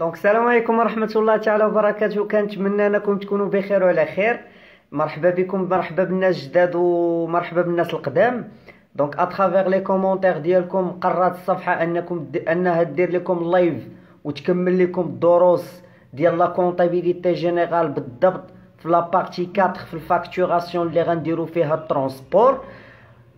دونك السلام عليكم ورحمة الله تعالى وبركاته. كنتمنى انكم تكونوا بخير وعلى خير. مرحبا بكم، مرحبا بالناس الجداد ومرحبا بالناس القدام. دونك اترافيغ لي كومونتير ديالكم قررت الصفحة انها دير لكم لايف وتكمل لكم الدروس ديال لا كونطابيليتي جينيرال بالضبط في لا بارتي 4 في الفاكتوراسيون اللي غنديرو فيها الترونسبور.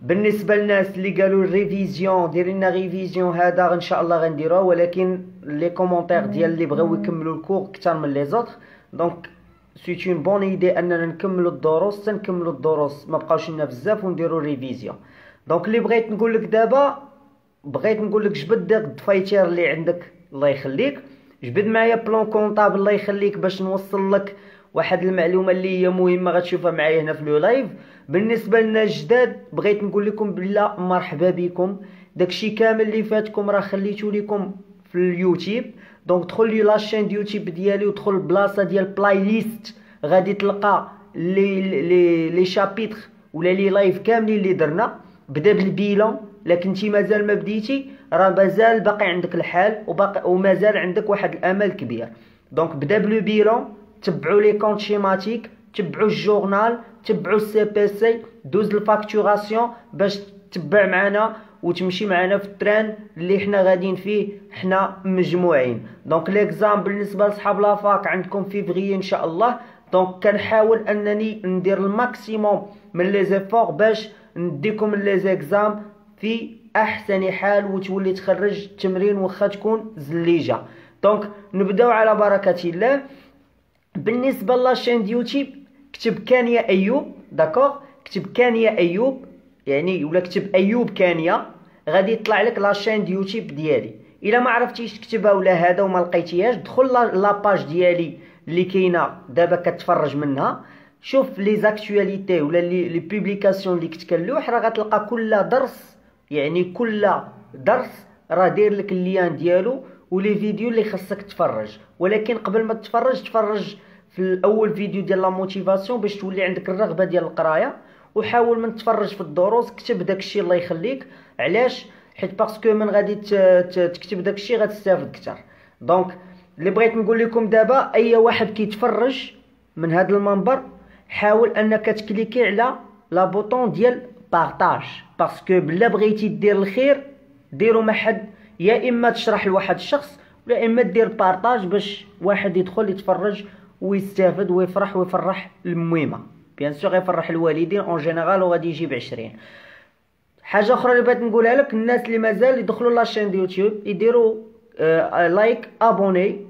بالنسبه للناس اللي قالوا الريفيزيون دير لنا ريفيزيون، هذا ان شاء الله غنديروه، ولكن لي كومونتير ديال اللي بغاو يكملوا الكور اكثر من لي زوطخ. دونك سيت اون بون ايدي اننا نكملوا الدروس، تنكملوا الدروس ما بقاوش لنا بزاف ونديروا ريفيزيون. دونك اللي بغيت نقول لك دابا، بغيت نقول لك جبد داك الدفايتير اللي عندك الله يخليك، جبد معايا بلون كونطابل الله يخليك باش نوصل لك واحد المعلومه اللي هي مهمه غتشوفها معايا هنا في لو لايف. بالنسبه لنا الجداد بغيت نقول لكم بلا مرحبا بكم، داكشي كامل اللي فاتكم راه خليتو لكم في اليوتيوب. دونك دخل لي لاشين يوتيوب ديالي ودخل البلاصه ديال بلاي ليست، غادي تلقى لي شابيتر ولا لي لايف كاملين اللي درنا. بدا بالبيلون، لكن انت مازال ما بديتي، راه مازال باقي عندك الحال ومازال عندك واحد الامل كبير. دونك بدا بلو بيلون، تبعوا لي كونط شيماتيك، تبعوا الجورنال، تبعوا السي بي سي، دوز الفاكتوراسيون باش تتبع معنا وتمشي معنا في التران اللي حنا غاديين فيه حنا مجموعين. دونك ليكزام بالنسبه لصحاب لافاك عندكم فيفري ان شاء الله. دونك كنحاول انني ندير الماكسيموم من لي زيفور باش نديكم لي زيكزام في احسن حال وتولي تخرج التمرين واخا تكون زليجه. دونك نبداو على بركه الله. بالنسبه لاشين ديوتيوب كتب كانيا ايوب، داكوغ، كتب كانيا ايوب يعني، ولا كتب ايوب كانيا، غادي يطلع لك لاشين ديوتيوب ديالي. الا ما عرفتيش تكتبها ولا هذا وما لقيتيهاش، دخل لاباج ديالي اللي كاينه دابا كتفرج منها، شوف لي زاكطواليتي ولا لي بوبليكاسيون اللي كنت كنلوح، راه غتلقى كل درس، يعني كل درس راه داير لك اللين ديالو ولي فيديو اللي خاصك تفرج. ولكن قبل ما تفرج في الاول فيديو ديال لا موتيفاسيون باش تولي عندك الرغبه ديال القرايه، وحاول من تفرج في الدروس كتب داكشي الله يخليك. علاش؟ حيت باسكو من غادي تكتب داكشي غتستافد اكثر. دونك اللي بغيت نقول لكم دابا، اي واحد كيتفرج من هذا المنبر حاول انك تكليكي على لا بوطون ديال بارطاج، باسكو بلا بغيتي دير الخير ديرو مع حد، يا اما تشرح لواحد الشخص ولا اما دير بارطاج باش واحد يدخل يتفرج ويستافد ويفرح ويفرح المهمه. بيان سور يفرح الوالدين اون جينيرال وغادي يجيب 20. حاجه اخرى اللي بغيت نقولها لك، الناس اللي مازال يدخلوا لاشين ديال يوتيوب يديروا لايك ابوني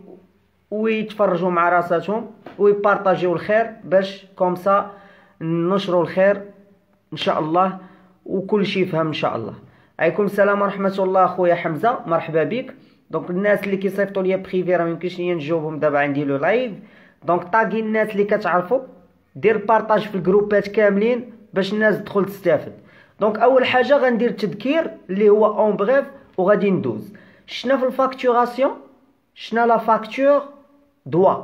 ويتفرجوا مع راساتهم ويبارطاجيو الخير باش كومسا ننشروا الخير ان شاء الله وكل شيء يفهم ان شاء الله. عليكم السلام ورحمه الله اخويا حمزه، مرحبا بك. دونك الناس اللي كيصيفطوا لي بريفي راه ميمكنش ليا نجاوبهم دابا، عندي لو لايف. دونك طاقي الناس اللي كتعرفوا، دير بارطاج في الجروبات كاملين باش الناس تدخل تستافد. دونك اول حاجه غندير تذكير اللي هو اون بريف وغادي ندوز. شفنا في الفاكتوراسيون، شفنا لا فاكتور دوا،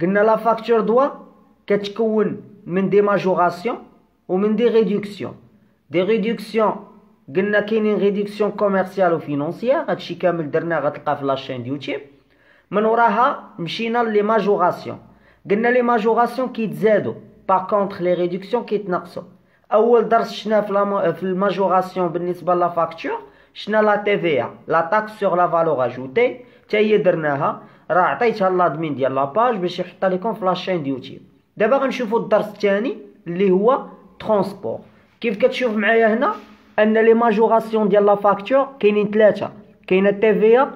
قلنا لا فاكتور دوا كتكون من دي ماجوراسيون ومن دي ريدكسيون. دي ريدكسيون قلنا كاينين ريدكسيون كوميرسيال وفينونسيير، هادشي كامل درناه غتلقاه في لاشين يوتيوب. من وراها مشينا لي ماجوراسيون، قلنا لي ماجوراسيون كيتزادوا، باغ كونطخ لي ريدكسيون كيتنقصوا. اول درس شفنا في الماجوراسيون بالنسبه لا فاكتور، شفنا لا تي في لا تاكس سور لا فالور اجوتي، حتى هي درناها، راه عطيتها لادمين ديال لاباج باش يحطها لكم في لاشين يوتيوب. دابا غنشوفوا الدرس الثاني اللي هو ترونسبور. كيف كتشوف معايا هنا ان لي ماجوراسيون ديال لا فاكتور كاينين ثلاثه، كاينه تي في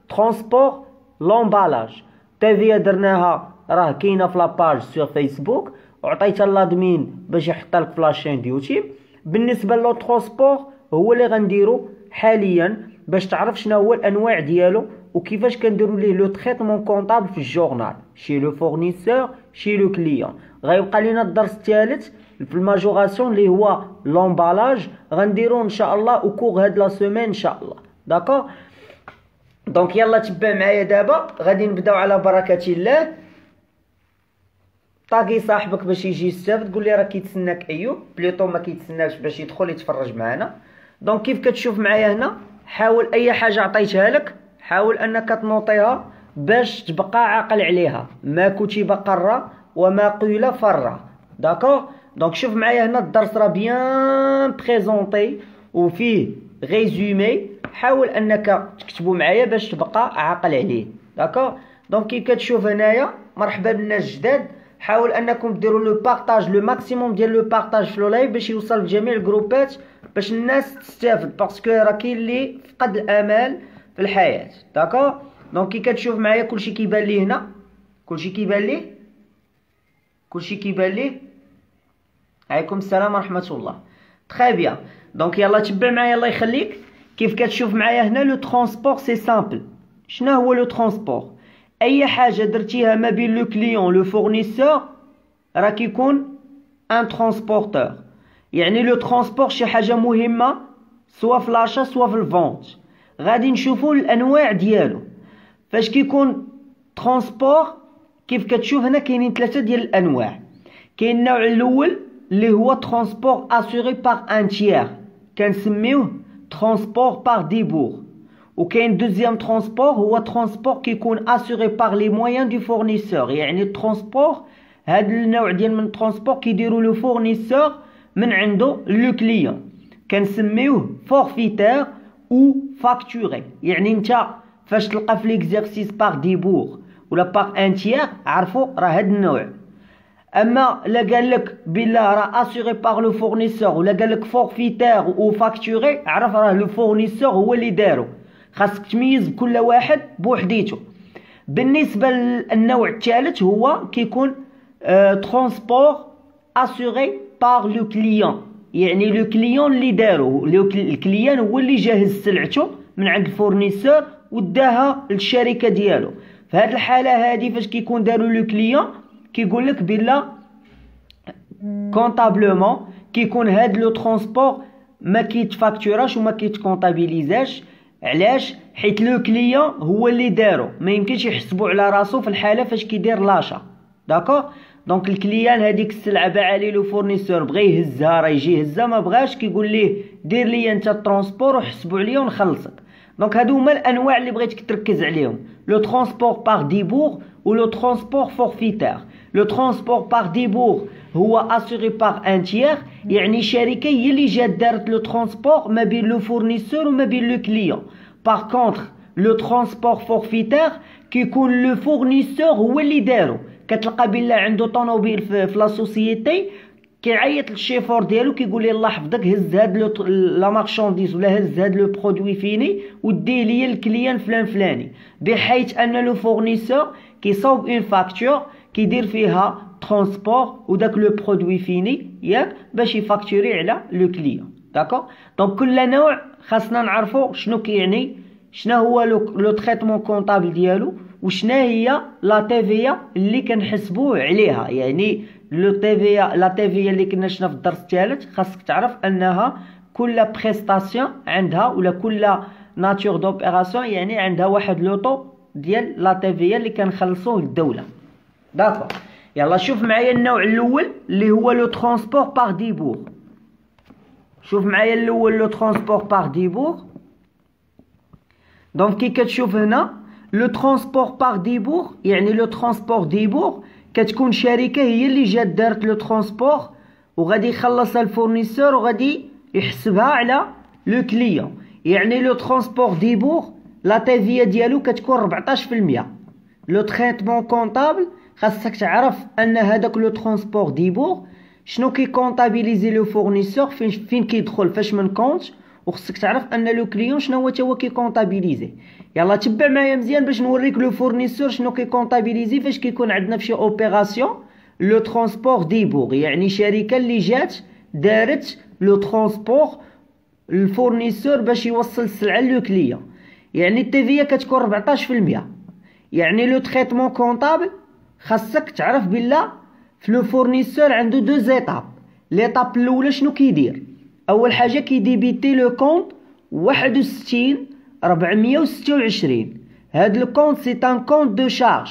ترونسبور لومبالاج. تي في درناها راه كاينه في لاباج سور فيسبوك وعطيتها لادمين باش يحطها لك في لاشين يوتيوب. بالنسبه لو ترونسبور هو اللي غنديرو حاليا باش تعرف شنو هو الانواع ديالو وكيفاش كنديروا ليه لو تريتمون كونطابل في الجورنال شي لو فورنيسور شي لو كليون. غيبقى لينا الدرس الثالث في الماجوراسيون اللي هو لومبالاج، غنديرو ان شاء الله او كور هاد لا سيمين ان شاء الله. داكور، دونك يلا تبع معايا دابا، غادي نبداو على بركه الله. طاقي صاحبك باش يجي يستافد، قول لي راه كيتسناك ايوب، بليطو ما كيتسناش باش يدخل يتفرج معنا. دونك كيف كتشوف معايا هنا، حاول اي حاجه عطيتها لك حاول انك تنوطيها باش تبقى عاقل عليها. ما كتب قرة وما قيل فر. داكوغ. دونك شوف معايا هنا الدرس راه بيان بريزونطي وفيه ريزومي، حاول انك تكتبو معايا باش تبقى عاقل عليه. داكوغ. دونك كي كتشوف هنايا مرحبا بالناس الجداد، حاول انكم ديروا لو بارطاج لو ماكسيموم ديال لو بارطاج في اللايف باش يوصل لجميع الجروبات باش الناس تستافد، باسكو راه كاين اللي فقد الامل في الحياه. داكوغ. دونك كي كتشوف معايا كلشي كيبان لي هنا، كلشي كيبان ليه. عليكم السلام ورحمه الله. تري بيان. دونك يلا تبع معايا الله يخليك. كيف كتشوف معايا هنا لو ترونسبور سي سامبل. شنو هو لو ترونسبور؟ اي حاجه درتيها ما بين لو كليون لو فورنيسور راه كيكون ان ترونسبورتور. يعني لو ترونسبور شي حاجه مهمه سوا في لاشا سوا في الفونت. غادي نشوفوا الانواع ديالو. فاش كيكون ترونسبور كيف كتشوف هنا كاينين 3 ديال الانواع. كاين النوع الاول اللي هو ترونسبور اسوري باغ ان تيير، كنسميوه ترونسبور باغ ديبور. وكاين دوزيام ترونسبور هو ترونسبور كيكون اسوري باغ لي مويان دو فورنيسور. يعني الترونسبور هاد النوع ديال من الترونسبور كيديروا لو فورنيسور من عنده لو كليون، كنسميوه فورفيتير او فاكتوري. يعني انت فاش تلقى في ليكزيرسيس باغ ديبور ولا باغ ان تيير عرفوا راه هاد النوع. اما لا قال لك بلا راه اسوري باغ لو فورنيسور ولا قال لك فورفيتير او فاكتوري، عرف راه لو فورنيسور هو اللي دارو. خاصك تميز كل واحد بوحديته. بالنسبه للنوع الثالث هو كيكون ترونسبور اسوري باغ لو كليون. يعني لو كليون اللي دارو، الكليان هو اللي جاهز سلعته من عند الفورنيسور وداها للشركه ديالو. في هذه الحاله هذه فاش كيكون دارو لو كليون كيقول لك بلا كونطابلومون كيكون هاد لو ترونسبور ما كيتفاكتوراش وما كيتكونطابيليزاش. علاش؟ حيت لو كليون هو اللي دارو، ما يمكنش يحسبوا على راسو في الحاله فاش كيدير لاشا. داكوغ. دونك الكليان هذيك السلعه باع لي لو فورنيسور بغى يهزها راه يجي يهزها، ما بغاش كيقول ليه دير لي انت الترونسبور وحسبوا عليا ونخلصك. دونك هادو هما الانواع اللي بغيتك تركز عليهم، لو ترونسبور باغ ديبور و لو ترونسبور فورفيتير. لو ترونسبور باغ ديبور هو اسوري باغ ان تيير، يعني شركه هي اللي جات دارت لو ترونسبور ما بين لو فورنيسور وما بين لو كليون. باغ كونطخ لو ترونسبور فورفيتير كيكون لو فورنيسور هو اللي دارو. كتلقى بلا عنده طونوبيل في لا سوسيتي كيعيط للشيفور ديالو كيقول ليه الله يحفظك هز هاد لا مارشانديز ولا هز هاد لو برودوي فيني وديه ليا الكليان فلان فلاني، بحيث ان لو فورنيسور كيصوب اون فاكتور كيدير فيها ترونسبور وداك لو برودوي فيني ياك باش يفاكتوري على لو كليون. داكوغ. دونك كل نوع خاصنا نعرفوا شنو كيعني، شنو هو لو تريتمون كونطابل ديالو وشنا هي لا تيفيا اللي كنحسبوه عليها. يعني لو تيفيا لا تيفيا اللي كنا شفنا في الدرس الثالث خاصك تعرف انها كل بريستاسيون عندها ولا كل ناتور دوبيراسيون يعني عندها واحد لوطو ديال لا تيفيا اللي كنخلصوه للدوله. داكوغ. يلا شوف معايا النوع الاول اللي هو لو ترونسبور باغ ديبور. شوف معايا الاول لو ترونسبور باغ ديبور. دونك كي كتشوف هنا لو ترونسبور باغ ديبور يعني لو ترونسبور ديبور كتكون شركه هي اللي جات دارت لو ترونسبور وغادي يخلصها الفورنيسور وغادي يحسبها على لو كليون. يعني لو ترونسبور ديبور لا تيفيا ديالو كتكون 14%. لو تريتمون كونطابل خاصك تعرف ان هذاك لو ترونسبور ديبور شنو كيكونطابيليزي لو فورنيسور فين كيدخل فاش من كونت، وخصك تعرف ان لو كليون شنو هو تا هو كيكونطابيليزي. يلا تبع معايا مزيان باش نوريك لو فورنيسور شنو كيكونطابيليزي فاش كيكون عندنا فشي اوبيراسيون لو ترونسبور ديبور. يعني شركه اللي جات دارت لو ترونسبور الفورنيسور باش يوصل السلعه لو كليون. يعني التيفيا كتكون 14%. يعني لو تريتمون كونطابل خاصك تعرف بلا في لو فورنيسور عنده دو زيتاب. ليطاب الاولى شنو كيدير؟ اول حاجه كيديبيتي لو كونط 61426. هاد لو كونط سي ان كونط دو شارج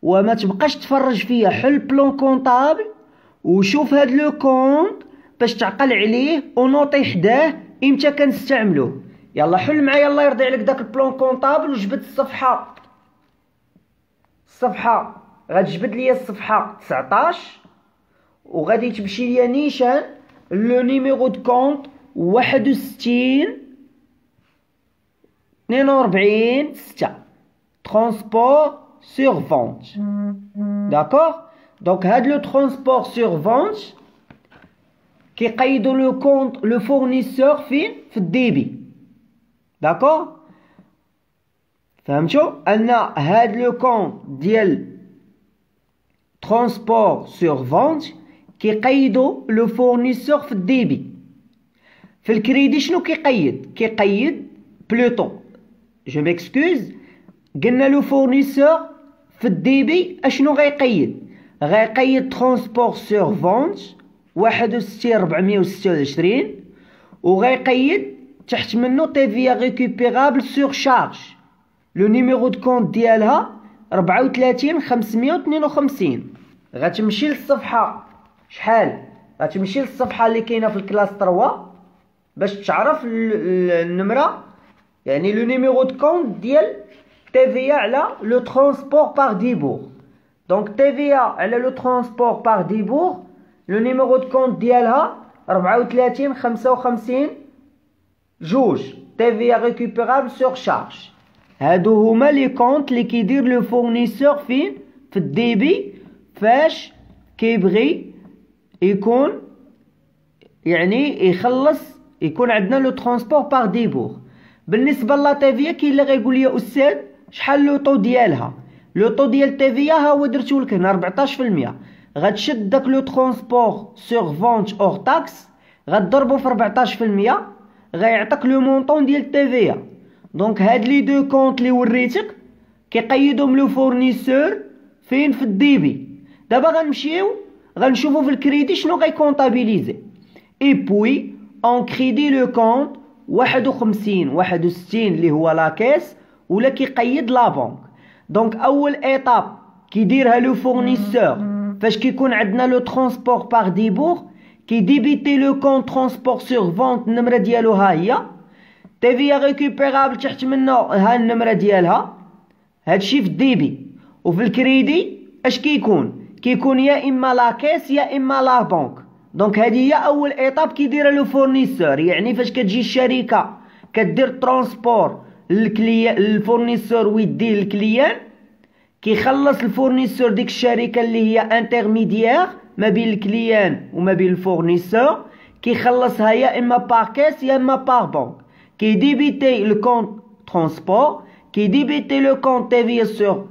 وما تبقاش تفرج فيا، حل بلون كونطابل وشوف هاد لو كونط باش تعقل عليه ونوطي حداه امتى كنستعملوه. يلا حل معايا الله يرضي عليك داك البلون كونطابل وجبد الصفحه الصفحة غتجبد ليا الصفحة 19 وغادي تمشي ليا نيشان لو نيميرو دو كونط 61 42 6 ترونسبور سور فونت. داكوغ. دونك هاد لو ترونسبور سور فونت كيقيدو لو كونط لو فورنيسور فين؟ في الديبي. داكوغ. فهمتو ان هاد لو كونط ديال ترونسبور سور فونت كيقيدو لو فورنيسور في الديبي. في الكريدي شنو كيقيد بلوتو جو ميكسكوز قلنا لو فورنيسور في الديبي اشنو غيقيد ترونسبور سور فونت 61426 وغيقيد تحت منو تيفيا ريكوبيرابل سور شارج لو نيميرو دو كونط ديالها 34552. غتمشي للصفحة شحال؟ غتمشي للصفحة اللي كاينة في الكلاس 3 باش تعرف النمرة، يعني لو نيميرو دو كونط ديال تيفيا على لو ترونسبور باغ ديبور. دونك تيفيا على لو ترونسبور باغ ديبور لو نيميرو دو كونط ديالها 3455 جوج تيفيا ريكوبيرابل سور شارج. هادو هما لي كونط اللي كيدير لو فورنيسور فين؟ في الديبي فاش كيبغي يكون يعني يخلص يكون عندنا لو ترونسبور باغ ديبور. بالنسبه لا تيفيا كاين اللي غيقول لي استاذ شحال لو طو ديالها؟ لو طو ديال تيفيا ها هو درتو لك هنا 14%. غتشد داك لو ترونسبور سور فونت اور تاكس غتضربو في 14% غيعطيك لو مونطون ديال تيفيا. دونك هاد لي دو كونط اللي وريتك كيقيدهم لو فورنيسور فين؟ في الديبي. دابا غنمشيو غنشوفو في الكريدي شنو غيكونطابيليزي. اي بوي اون كريدي لو كونط 61 اللي هو لاكيس ولا كيقيد لا بنك. دونك اول ايطاب كيديرها لو فورنيسور فاش كيكون عندنا لو ترونسبور باغ ديبور كيديبيتي لو كونط ترونسبور سور فونت النمره ديالو ها هي تيفيا ريكوبيرابل تحت منه ها النمره ديالها. هادشي في الديبي. وفي الكريدي اش كيكون يا اما لاكيس يا اما لا بنك. دونك هذه هي اول ايطاب كيديرها لو فورنيسور. يعني فاش كتجي الشركه كدير ترونسبور للكليان الفورنيسور ويديه للكليان كيخلص الفورنيسور ديك الشركه اللي هي انترميديير ما بين الكليان وما بين الفورنيسور كيخلصها يا اما باغ كاس يا اما باغ بنك. كيديبيتي لو كونط ترونسبور كيديبيتي لو كونط تيفيا سور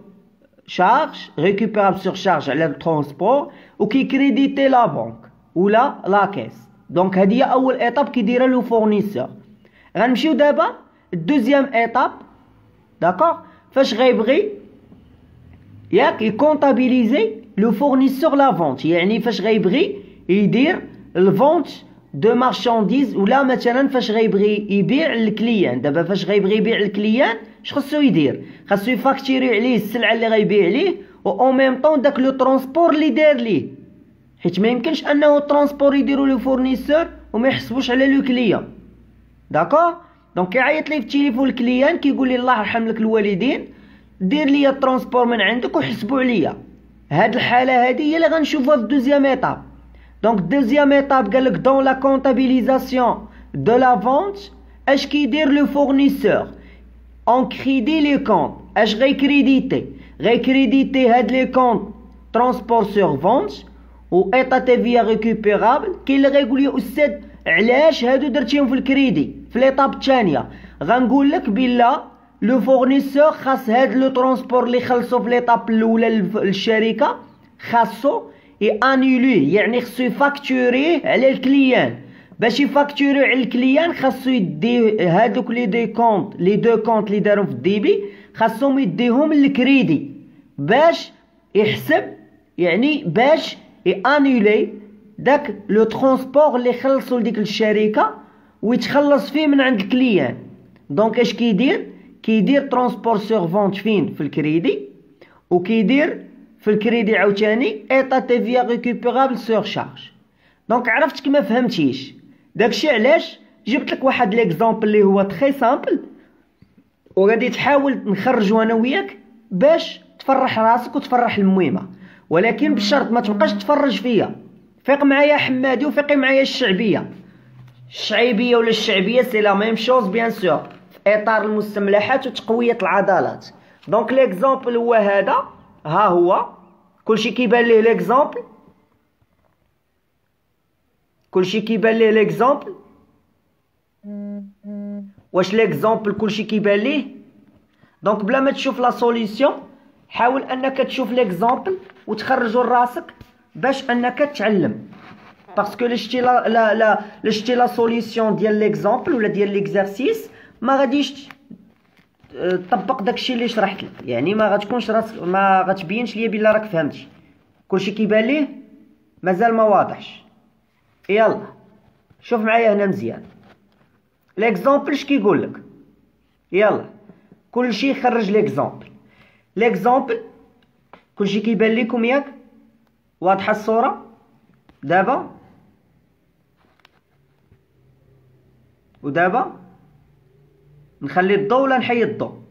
شارج ريكوبيرابل سور شارج على الترونسبور وكيكريديتي لا بنك ولا لا كاس. دونك هذه هي اول ايطاب كيديرها لو فورنيسور. غنمشيو دابا الدوزيام ايطاب. داكوغ. فاش غيبغي ياك يكونطابيليزي لو فورنيسور لا فونت، يعني فاش غيبغي يدير الفونت دو مارشانديز ولا مثلا فاش غيبغي يبيع للكليان. دابا فاش غيبغي يبيع للكليان اش خصو يدير؟ خاصو يفاكتيري عليه السلعه اللي غيبيع ليه و او ميم طون داك لو ترونسبور اللي دار ليه، حيت ما يمكنش انه الترونسبور يديرو لو فورنيسور وما يحسبوش على لو كليان. داكوغ. دونك كيعيط لي في التليفون الكليان كيقول لي الله يرحم لك الوالدين دير لي الترونسبور من عندك وحسبوا عليا. هاد الحاله هادي هي اللي غنشوفوها في الدوزيام ايطاب. دونك الدوزيام ايطاب قالك دون لا كونطابيليزاسيون دو لا فونت اش كيدير لو فورنيسور اون كريدي لي كونط. اش غيكريديتي هاد لي كونط ترونسبور سور فونت و ايطا تيفيا ريكوبيرابل. كاين اللي غيقول لي استاذ علاش هادو درتيهم في الكريدي في ليطاب الثانيه؟ غنقول لك بلا لو فورنيسور خاص هاد لو ترونسبور اللي خلصو في ليطاب الاولى للشركه خاصو انيلوه، يعني خصو يفاكتوريه على الكليان. باش يفاكتوري على الكليان خاصو يدي هادوك لي دو كونط اللي دارهم في الديبي خاصهم يديهم للكريدي باش يحسب، يعني باش يانيلي داك لو ترونسبور اللي خلصو لديك الشركه ويتخلص فيه من عند الكليان. دونك اش كيدير ترونسبور سور فونت فين؟ في الكريدي. وكيدير في الكريدي عاوتاني ايطا تيفيا ريكوبيرابل سور شارج. دونك عرفتك ما فهمتيش داكشي علاش جبت لك واحد ليكزامبل اللي هو تري سامبل وغادي تحاول نخرجو انا وياك باش تفرح راسك وتفرح الميمه، ولكن بشرط ما تبقاش تفرج فيا. فيق معايا حمادي وفيقي معايا الشعيبيه ولا الشعبيه، سي لا ميم شوز بيان سور، في اطار المستملحات وتقويه العضلات. دونك ليكزامبل هو هذا، ها هو كلشي كيبان ليه ليكزامبل، كلشي كيبان ليه ليكزامبل. واش ليكزامبل كلشي كيبان ليه؟ دونك بلا ما تشوف لا سوليسيون حاول انك تشوف ليكزامبل وتخرجو لراسك باش انك تعلم. باسكو لشتي لا سوليسيون ديال ليكزامبل ولا ديال ليكزارسيس ما غاديش طبق داكشي اللي شرحت لك، يعني ما غتكونش راسك، ما غتبينش ليا بلا راك فهمتي. كلشي كيبان ليه مازال ما واضحش. يلا شوف معايا هنا مزيان ليكزامبل اش كيقول لك. يلا كلشي خرج ليكزامبل كلشي كيبان لكم ياك؟ واضحه الصوره دابا؟ ودابا نخلي الضوء ولا نحيد الضوء؟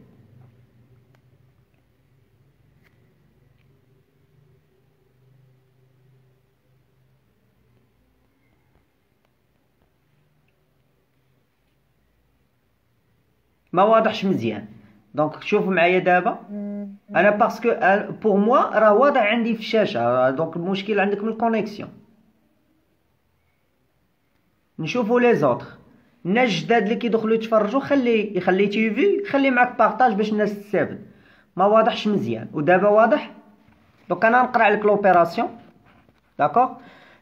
ما واضحش مزيان. دونك شوفوا معايا دابا انا باسكو بور موا راه واضح عندي في الشاشه، دونك المشكل عندك من الكونيكسيون. نشوفوا لي زوطخ الناس الجداد اللي كيدخلوا يتفرجوا، خلي تيفي، خلي معاك بارطاج باش الناس تستافد. ما واضحش مزيان ودابا واضح. دونك انا نقرا لك لوبيراسيون داكوغ.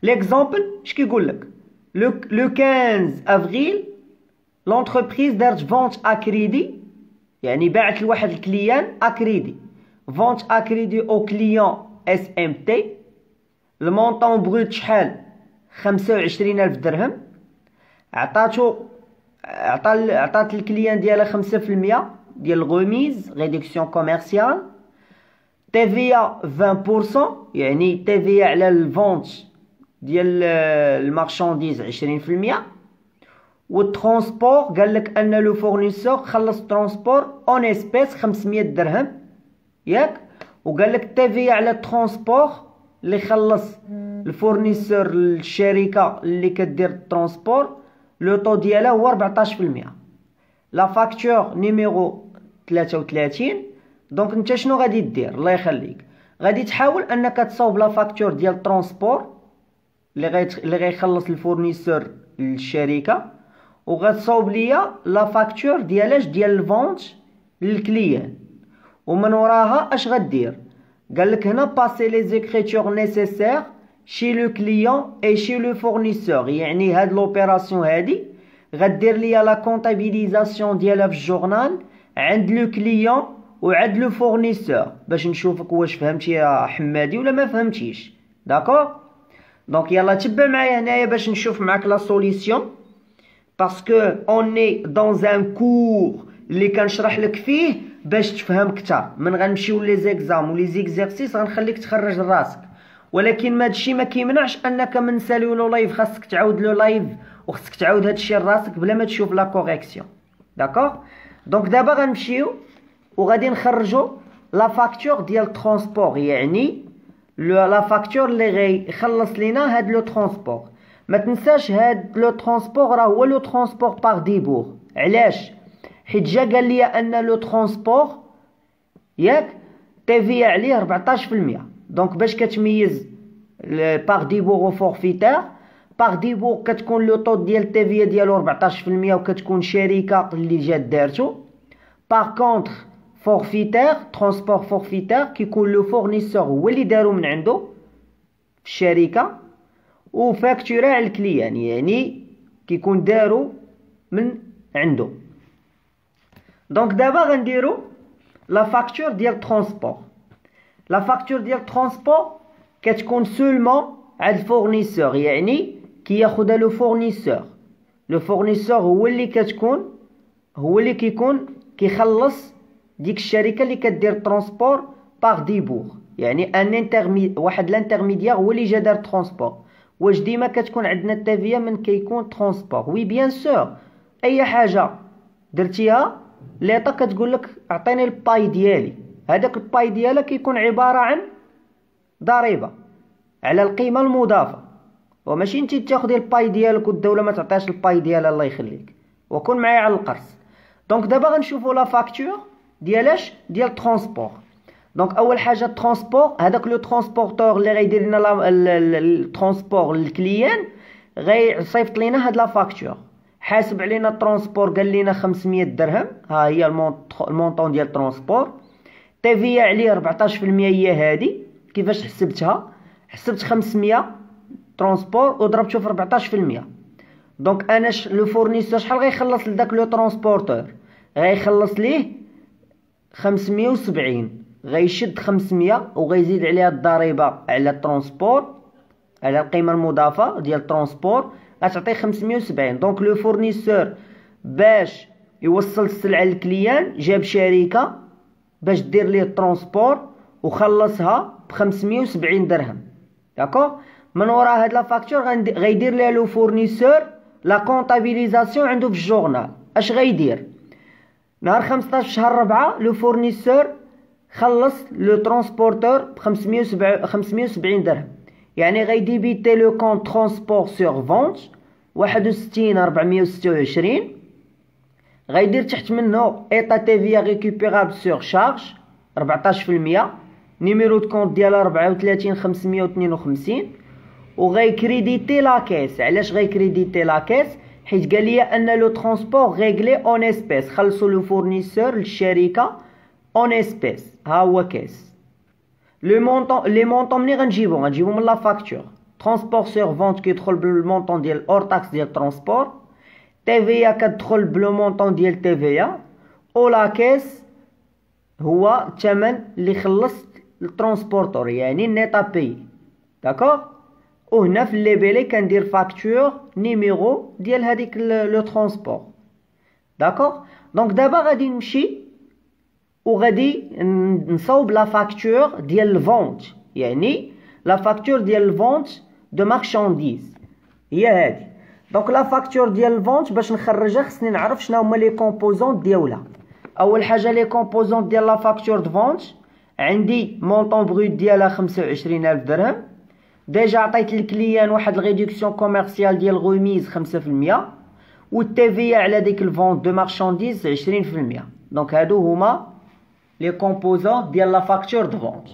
ليكزامبل اش كيقول لك؟ لو 15 افريل لونتربريز دارت فونت اكريدي، يعني باعت لواحد الكليان اكريدي، فونت اكريدي او كليون اس ام تي، المونطون بروت شحال؟ 25000 درهم. عطات الكليان ديالها 5% ديال الغوميز ريدكسيون كوميرسيال، تي في 20%، يعني تي في على الفونت ديال المارشانديز 20%. والترونسبور قال لك ان لو فورنيسور خلص ترونسبور اون اسبيس 500 درهم ياك، وقال لك تي في على الترونسبور اللي خلص الفورنيسور الشركه اللي كدير الترونسبور لو طو ديالها هو 14%. لا فاكتور نيميرو 33. دونك انت شنو غادي دير؟ الله يخليك غادي تحاول انك تصاوب لا فاكتور ديال الترونسبور اللي غيخلص الفورنيسور للشركه، وغتصاوب ليا لا فاكتور ديالاش ديال الفونت للكليان، ومن وراها اش غدير؟ قال لك هنا باسي لي زيكريتور نيسيسير شي لو كليون اي شي لو فورنيسور، يعني هاد لوبيراسيون هادي غدير ليا لا كونطابيليزاسيون ديالها في الجورنال عند لو كليون وعند لو فورنيسور، باش نشوفك واش فهمتي يا حمادي ولا ما فهمتيش. داكوغ؟ دونك يلا تبع معايا هنايا باش نشوف معاك لا سوليسيون، باسكو اوني دون ان كور اللي كنشرح لك فيه باش تفهم كتر. من غنمشيو لي زيكزام ولي زيكزيرسيس غنخليك تخرج لراسك، ولكن ما هادشي ما كيمنعش انك من نساليو لو لايف خاصك تعاود لو لايف وخاصك تعاود هادشي لراسك بلا ما تشوف لا كوريكسيون. داكوغ؟ دونك دابا غنمشيو وغادي نخرجوا لا فاكتور ديال الترونسبور، يعني لا فاكتور اللي غيخلص لينا هاد لو ترونسبور. ما تنساش هاد لو ترونسبور راه هو لو ترونسبور باغ ديبور. علاش؟ حيت جا قال لي ان لو ترونسبور ياك تي في عليه 14%. دونك باش كتميز باغ ديبور و فورفيتير، باغ ديبور كتكون لو طو ديال تي في ديالو 14% وكتكون شركه اللي جات دارتو. باغ كونطخ فورفيتير ترونسبور فورفيتير كيكون لو فورنيسور هو اللي دارو من عنده في الشركه، وفاكتورا على الكليان يعني كيكون دارو من عنده. دونك دابا غنديرو لا فاكتور ديال ترونسبور. لا فاكتور ديال ترونسبور كتكون سولمون على الفورنيسور، يعني كياخدها لو فورنيسور. لو فورنيسور هو اللي كيكون كيخلص ديك الشركه اللي كدير ترونسبور باغ ديبور، يعني واحد لانترميديير هو اللي جا دار ترونسبور. واش ديما كتكون عندنا التافيه من كيكون ترونسبور؟ وي بيان سور، اي حاجه درتيها ليطا كتقول لك اعطيني الباي ديالي، هذاك الباي ديالها كيكون عباره عن ضريبه على القيمه المضافه، وماشي انت تاخدي الباي ديالك والدوله ما تعطيهاش الباي ديالها. الله يخليك وكون معايا على القرص. دونك دابا غنشوفوا لا فاكتور ديالاش ديال الترونسبور. دونك اول حاجه الترونسبور، هذاك لو ترونسبورتور اللي غيدير لنا الترونسبور للكليان غيصيفط لينا هاد لا فاكتور، حاسب علينا الترونسبور قال لنا 500 درهم، ها هي المونطون ديال الترونسبور. تي في عليه 14% هي هادي. كيفاش حسبتها؟ حسبت 500 ترونسبور وضربته في 14%. دونك انا لو فورنيسور شحال غيخلص لداك لو ترونسبورتور؟ غيخلص ليه 570، غيشد 500 وغيزيد عليها الضريبه على الترونسبور على القيمه المضافه ديال الترونسبور غتعطيه 570. دونك لو فورنيسور باش يوصل السلعه للكليان جاب شركه باش دير ليه الترونسبور وخلصها ب 570 درهم. داكوغ. من وراء هاد لا فاكتور غيدير لها لو فورنيسور لا كونطابيليزاسيون عنده في الجورنال. اش غيدير؟ نهار 15 شهر 4 لو فورنيسور خلص لو ترونسبورتور ب 570 درهم، يعني غيديبيتي لو كونط ترونسبور سور فونت 61426، غيدير تحت منه ايطا تي في ريكوبيرابل سور شارج 14%، نيميرو دو كونط ديالها 34552، وغيكريديتي لا كيس. علاش غيكريديتي لا كيس؟ حيت قال لي ان لو ترونسبور ريغلي اون اسبيس، خلصوا لو فورنيسور للشركه اون اسبيس، ها هو كيس. لو مونطون لي مونطون منين غنجيبو من لا فاكتور. ترونسبور سور فونت كيدخل بالمونطون ديال اور تاكس ديال ترونسبور، تي في كتدخل بلو مونطون ديال تي في، او لا كيس هو الثمن اللي خلص الترونسبورتور يعني نيتا بي. داكوغ. وهنا في الليبيلي كندير فاكتور نيميرو ديال هذيك لو ترونسبور. داكوغ. دونك دابا غادي نمشي وغادي نصاوب لا فاكتور ديال الفونت، يعني لا فاكتور ديال الفونت دو مارشانديز هي هادي. دونك لا فاكتور ديال الفونت باش نخرجها خصني نعرف شنو هما لي كومبوزون ديالها. اول حاجه لي كومبوزون ديال لا فاكتور دو فونت، عندي مونطون بروت ديالها 25000 درهم. ديجا عطيت للكليان واحد الريدكسيون كوميرسيال ديال غوميز 5%، والتي في على ديك الفونت دو مارشانديز 20%. دونك هادو هما لي كومبوزون ديال لا فاكتور دو فونت.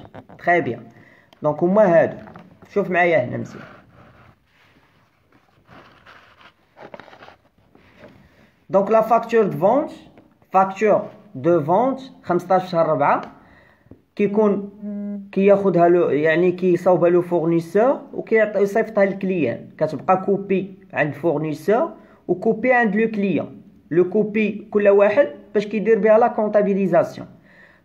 تري بيان. دونك هما هادو، شوف معايا هنا مزيان. دونك لا فاكتور دو فونت، فاكتور دو فونت 15 شهر 4 كيكون كياخدها له، يعني كيصاوبها له فورنيسور وكيعطي يصيفطها للكليان. كتبقى كوبي عند فورنيسور وكوبي عند لو كليان. لو كوبي كل واحد باش كيدير بها لا كونطابيليزاسيون.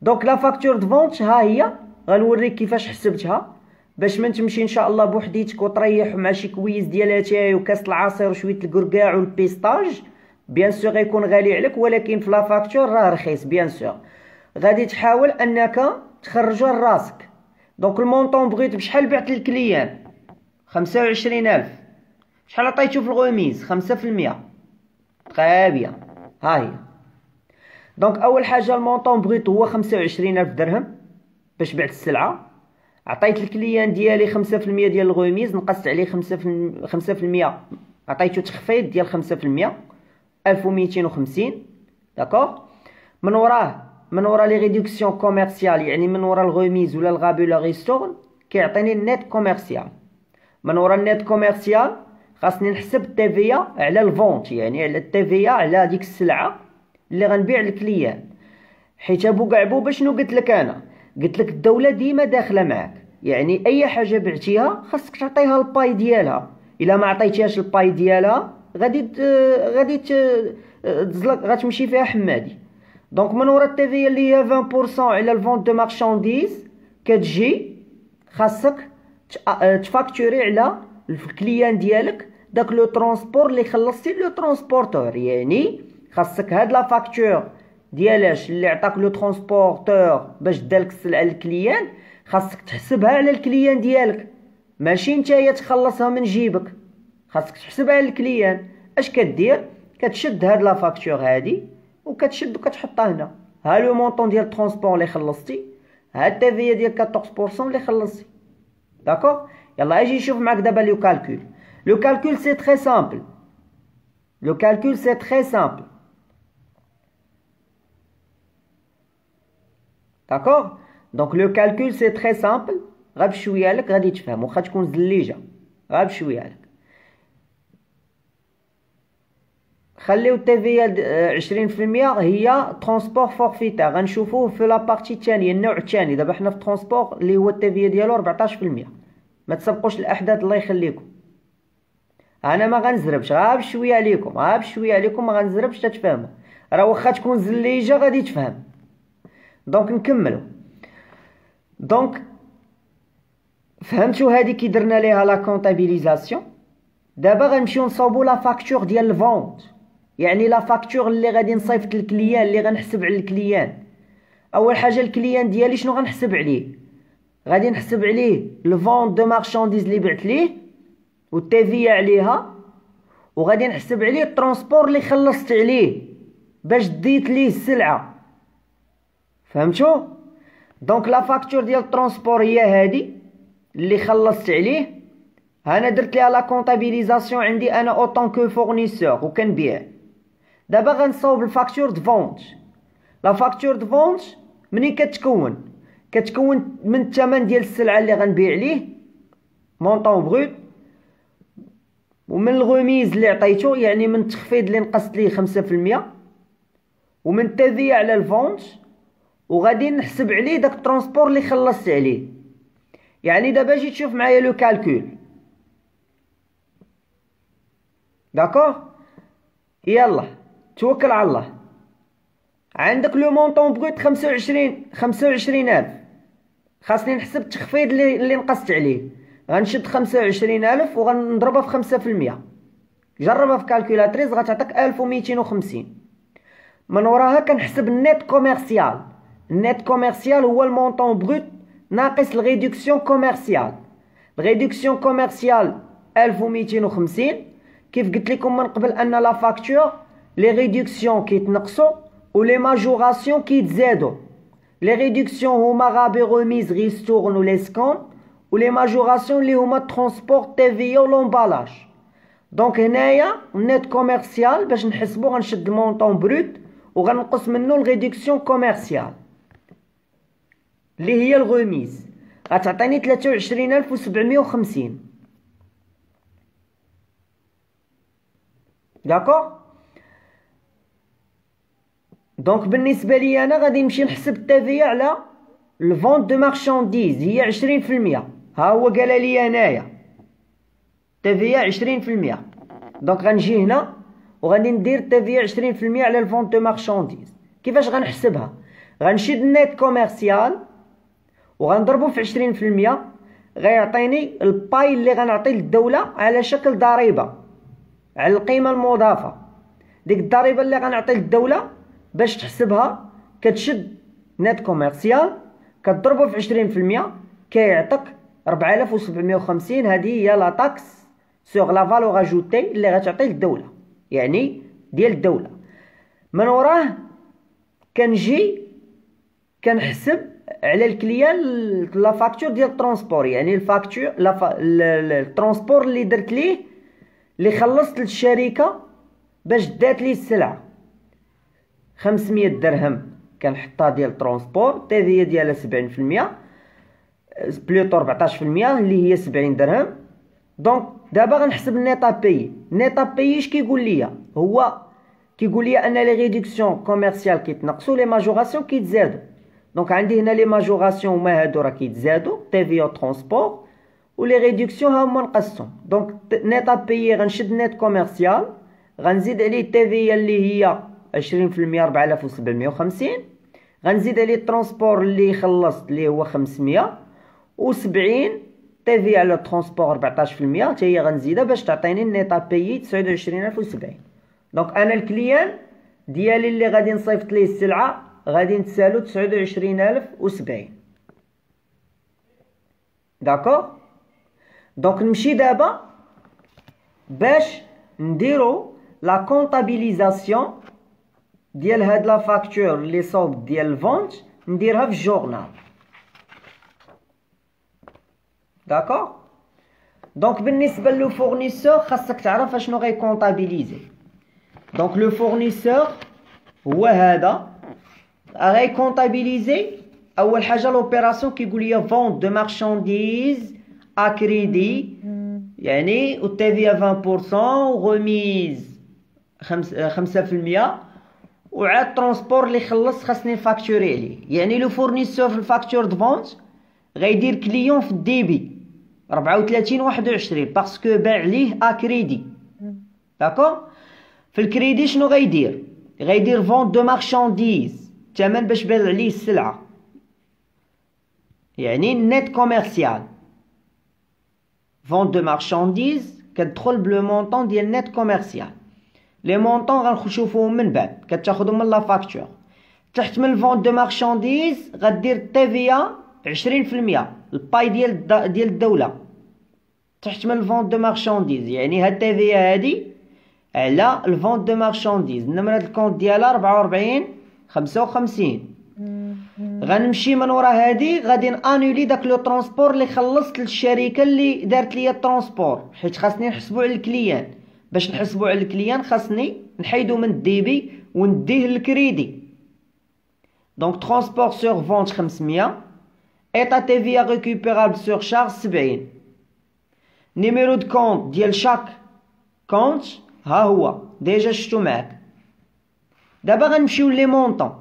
دونك لا فاكتور دو فونت ها هي، غنوريك كيفاش حسبتها باش ما تمشي ان شاء الله بوحديتك وتريح مع شي كويس ديال اتاي وكاس العصير وشويه الكركاع والبيستاج. بيان سور غيكون غالي عليك، ولكن في لا فاكتور راه رخيص. بيان سور غادي تحاول انك تخرجها لراسك. دونك المونطون بغيت بشحال بعت للكليان؟ 25000. شحال عطيتو في الغوميز؟ 5%. تري بيان. ها هي. دونك اول حاجه المونطون بغيت هو 25000 درهم باش بعت السلعه. عطيت الكليان ديالي 5% ديال الغوميز، نقصت عليه 5%، عطيتو تخفيض ديال 5%، 1250. داكوغ. من وراه لي ريدكسيون كوميرسيال، يعني من ورا الغوميز ولا الغابي ولا ريستورن كيعطيني النيت كوميرسيال. من ورا النيت كوميرسيال خاصني نحسب التي في على الفونت، يعني على التي في على ديك السلعه اللي غنبيع للكليان. حيت ابو كعبوبه شنو قلت لك انا؟ قلت لك الدوله ديما داخله معاك، يعني اي حاجه بعتيها خاصك تعطيها الباي ديالها. الا ما عطيتيهاش الباي ديالها غادي تزلق، غتمشي فيها حمادي. دونك من ورا التي في اللي هي 20% على الفونت دو مارشانديز كتجي خاصك تفاكتوري على الكليان ديالك داك لو ترونسبور اللي خلصتي لو ترونسبورتور. يعني خاصك هاد لا فاكتور ديالاش اللي عطاك لو ترونسبورتور باش دالك السلعه للكليان، خاصك تحسبها على الكليان ديالك، ماشي نتايا تخلصها من جيبك. خاصك تحسبها على الكليان. اش كدير؟ كتشد هاد لا فاكتور هادي وكتشد وكتحطها هنا. ها لو مونطون ديال الترونسبور اللي خلصتي، ها التيفيا ديال 14% اللي خلصتي. داكوغ. يلا اجي نشوف معاك دابا لو كالكول. لو كالكول سي تري سامبل. لو كالكول سي تري سامبل. داكوغ. دونك لو كالكول سي تري سامبل. غير بشويه لك غادي تفهم، واخا تكون زليجه غير بشويه لك. خليو التيفيا 20% هي ترونسبور فورفيتير. غنشوفوه في لابارتي الثانيه، النوع الثاني. دابا حنا في ترونسبور اللي هو التيفيا ديالو 14%. ما تسبقوش الاحداث الله يخليكم. انا ما غنزربش، غير بشويه عليكم، غير بشويه عليكم، ما غنزربش تتفهموا. راه واخا تكون زليجه غادي تفهم. دونك نكملوا. دونك فهمتوا هذه كي درنا ليها لا كونطابيليزاسيون. دابا غنمشيو نصاوبوا لا فاكتور ديال الفونت، يعني لا فاكتور اللي غادي نصيفط للكليان، اللي غنحسب على الكليان. اول حاجه الكليان ديالي شنو غنحسب عليه؟ غادي نحسب عليه الفونت دو مارشانديز اللي بعت ليه والتيفيا عليها، وغادي نحسب عليه الترونسبور اللي خلصت عليه باش ديت ليه السلعه. فهمتوا؟ دونك لا فاكتور ديال الترونسبور هي هادي اللي خلصت عليه. انا درت ليها لا كونطابيليزاسيون عندي انا او طون كو فورنيسور وكنبيع. دابا غنصاوب الفاكتور دو فونت. لا فاكتور دو فونت منين كتكون من الثمن ديال السلعه اللي غنبيع ليه مونطون بروت، ومن الغوميز اللي عطيتو يعني من التخفيض اللي نقصت ليه 5%، ومن التيفيا على الفونت، وغادي نحسب عليه داك الترونسبور اللي خلصت عليه. يعني دابا جيت تشوف معايا لو كالكول. داكوغ. يلا توكل على الله. عندك لو مونطون بغوت 25,000. خاصني نحسب التخفيض اللي نقصت عليه. غنشد 25,000 وغنضربها في 5%. جربها في كالكولاتريز غتعطيك 1250. من وراها كنحسب النيت كوميرسيال. النيت كوميرسيال هو المونطون بغوت ناقص الريدكسيون كوميرسيال. الريدكسيون كوميرسيال 1250. كيف قلت لكم من قبل ان لا فاكتور لي ريدكسيون كيتنقصوا ولي ماجوراسيون كيتزادوا. لي ريدكسيون هما غابي غوميز ريستورن و ليسكون، ولي ماجوراسيون اللي هما ترونسبور تيفيا و لومبالاج. دونك هنايا النيت كوميرسيال باش نحسبو غنشد المونطون بروت وغنقص منه الريدكسيون كوميرسيال اللي هي الغوميز، غتعطيني 23,750. داكوغ. دونك بالنسبه لي انا غادي نمشي نحسب التيفيا على الفونت دو مارشانديز هي 20%. ها هو قال لي هنايا تيفيا 20%. دونك غنجي هنا وغادي ندير تيفيا 20% على الفونت دو مارشانديز. كيفاش غنحسبها؟ غنشد النيت كوميرسيال وغنضربو في 20%، غيعطيني الباي اللي غنعطي للدوله على شكل ضريبه على القيمه المضافه. ديك الضريبه اللي غنعطي للدوله باش تحسبها كتشد نيت كوميرسيال كتضربو في 20% كيعطيك 4750. هذه هي لا تاكس سوغ لا فالور اجوتي اللي غتعطي للدوله، يعني ديال الدوله. من وراه كنجي كنحسب على الكليان لا فاكتور ديال الترونسبور، يعني الفاكتور الترونسبور اللي درت ليه اللي خلصت للشركه باش دات لي السلعه. 500 درهم كنحطها ديال الترونسبور، التيفيا ديالها 70% بلوطو 14% اللي هي 70 درهم. دونك دابا غنحسب النيطا بيي. النيطا بيي اش كيقول لي؟ هو كيقول لي ان لي ريدكسيون كوميرسيال كيتنقصوا، لي ماجوراسيون كيتزادوا. دونك عندي هنا لي ماجوراسيون هما هادو راه كيتزادوا تيفيا ترونسبور، ولي ريدكسيون ها هما نقصهم. دونك نيطا بيي غنشد نيت كوميرسيال غنزيد عليه التيفيا اللي هي 20% 4750، غنزيد عليه الترونسبور اللي خلصت اللي هو 570 تيفيا على الترونسبور 14% حتى هي غنزيدها باش تعطيني النيطا بيي 29070. دونك انا الكليان ديالي اللي غادي نصيفط ليه السلعه غادي نتسالو 29070. داكوغ. دونك نمشي دابا باش نديرو لا كونطابيليزاسيون ديال هاد لا فاكتور اللي صوب ديال الفونت، نديرها في الجورنال. داكوغ. دونك بالنسبه لو فورنيسور خاصك تعرف اشنو غيكونطابيليزي. دونك لو فورنيسور هو هذا غيكونطابيليزي اول حاجه لوبيراسيون كيقول لي فونت دو مارشانديز ا كريدي، يعني والتيفيا 20% وغوميز 5%، وعاد ترونسبور اللي خلص خاصني نفاكتوري عليه. يعني لو فورنيسور في الفاكتور دو فونت غيدير كليون في الديبي 34 باسكو باع ليه ا كريدي. داكوغ. في الكريدي شنو غيدير؟ غيدير فونت دو مارشانديز، الثمن باش باع عليه السلعه، يعني نت كوميرسيال. فونت دو مارشانديز كتدخل بلو مونطون ديال نت كوميرسيال. لي مونطون غنشوفوهم من بعد، كتاخذهم من لا فاكتور. تحت من الفونت دو مارشانديز غدير تيفيا 20%، الباي ديال الدوله تحت من الفونت دو مارشانديز. يعني هاد التيفيا هادي على الفونت دو مارشانديز، نمرة الكونت ديالها 44 55. غنمشي من ورا هادي غادي انولي داك لو ترونسبور اللي خلصت للشركه اللي دارت ليا الترونسبور، حيت خاصني نحسبو على الكليان. باش نحسبو على الكليان خاصني نحيدو من الديبي ونديه للكريدي. دونك ترونسبور سور فونت 500، ايطا تيفيا ريكوبيرابل سور شارج 70. نيميرو دو كونت ديال شاك كونت ها هو ديجا شفتو معاك. دابا غنمشيو لي مونطون.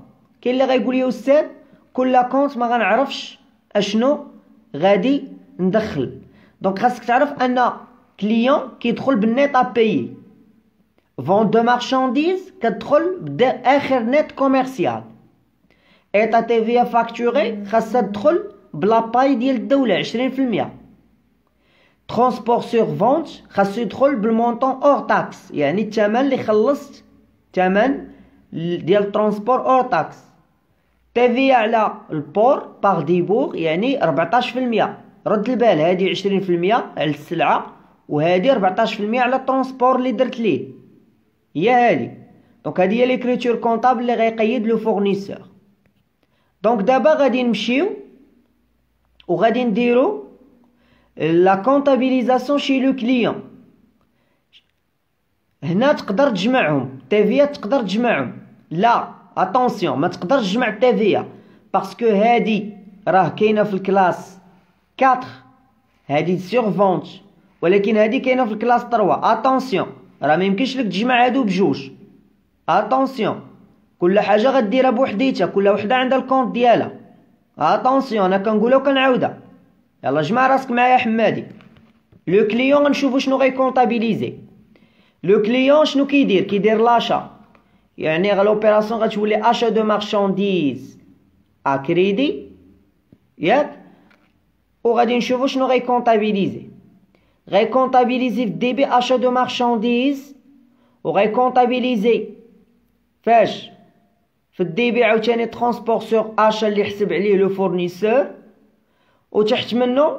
كاين اللي غايقول لي استاذ كل كونت ما غنعرفش اشنو غادي ندخل. دونك خاصك تعرف ان كليون كيدخل بالنيت ا بايي، فونت دو مارشانديز كتدخل باخر نيت كوميرسيال، ايطا تيفيا فاكتوري خاصها تدخل بلا باي ديال الدوله 20%. ترونسبور سور فونت خاصو يدخل بالمونطون اور تاكس، يعني الثمن اللي خلصت، الثمن ديال الترونسبور اور تاكس. تيفيا على البور باغ ديبور يعني 14%. رد البال هادي 20% على السلعه، وهادي 14% على الترونسبور اللي درت ليه، هي هادي. دونك هادي هي ليكريتور كونطابل اللي غيقيد لو فورنيسور. دونك دابا غادي نمشيو وغادي نديرو لا كونطابيليزاسيون شي لو كليون. هنا تقدر تجمعهم، تيفيا تقدر تجمعهم. لا اتونسيون، ما تقدرش تجمع التيفيا باسكو هادي راه كاينه في الكلاس 4، هادي سور فونت، ولكن هادي كاينه في الكلاس 3. اتونسيون، راه ما يمكنش لك تجمع هادو بجوج. اتونسيون، كل حاجه غديرها بوحديتها، كل وحده عندها الكونت ديالها. اتونسيون، انا كنقولها وكنعاودها. يلا جمع راسك معايا حمادي. لو كليون غنشوفو شنو غيكونطابيليزي. لو كليون شنو كيدير؟ كيدير لاشا، يعني لوبيراسيون غتولي اشا دو مارشانديز ا كريدي، ياك؟ وغادي نشوفو شنو غيكونطابيليزي. غيكونطابيليزي في الديبي اشا دو مارشانديز، وغيكونطابيليزي فاش؟ في الديبي عاوتاني ترونسبور سور اشا اللي حسب عليه لو فورنيسور، وتحت منه